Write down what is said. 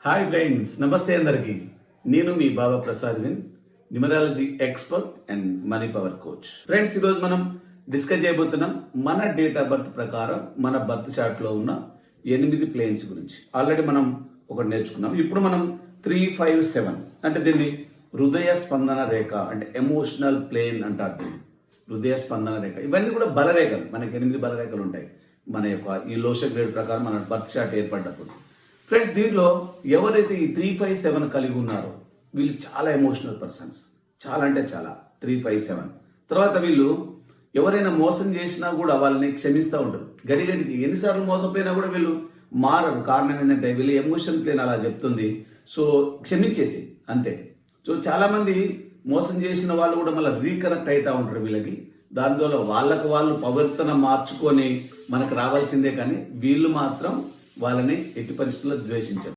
Hi friends, నమస్తే అందరికి. నేను మీ బాబా ప్రసాద్ విన్, numerology expert and money power coach. Friends, ఈరోజు మనం డిస్కస్ చేయబోతున్నాం మన డేట్ ఆఫ్ బర్త్ ప్రకారం మన బర్త్ చార్ట్ లో ఉన్న 8 ప్లేన్స్ గురించి. ఆల్రెడీ మనం ఒకటి నేర్చుకున్నాం. ఇప్పుడు మనం 357 అంటే దీన్ని హృదయ స్పందన రేఖ అంటే ఎమోషనల్ ప్లేన్ అంటారు దీన్ని. హృదయ స్పందన రేఖ, ఇవన్నీ కూడా బలరేఖలు. మనకి 8 బలరేఖలు ఉంటాయి మన యొక్క ఈ లోష గ్రేడ్ ప్రకారం మన బర్త్ చార్ట్ ఏర్పడ్డప్పుడు. ఫ్రెండ్స్, దీంట్లో ఎవరైతే ఈ 357 కలిగి ఉన్నారో వీళ్ళు చాలా ఎమోషనల్ పర్సన్స్. చాలా అంటే చాలా. 357 తర్వాత వీళ్ళు ఎవరైనా మోసం చేసినా కూడా వాళ్ళని క్షమిస్తూ ఉంటారు. గడిగడికి ఎన్నిసార్లు మోసపోయినా కూడా వీళ్ళు మారరు. కారణం ఏంటంటే వీళ్ళు ఎమోషన్ ప్లేన్ అలా చెప్తుంది. సో క్షమించేసి అంతే. సో చాలా మంది మోసం చేసిన వాళ్ళు కూడా మళ్ళీ రీకనెక్ట్ అవుతూ ఉంటారు వీళ్ళకి. దానివల్ల వాళ్ళకు వాళ్ళు ప్రవర్తన మార్చుకొని మనకు రావాల్సిందే, కానీ వీళ్ళు మాత్రం వాళ్ళని ఎట్టి పరిస్థితుల్లో ద్వేషించారు.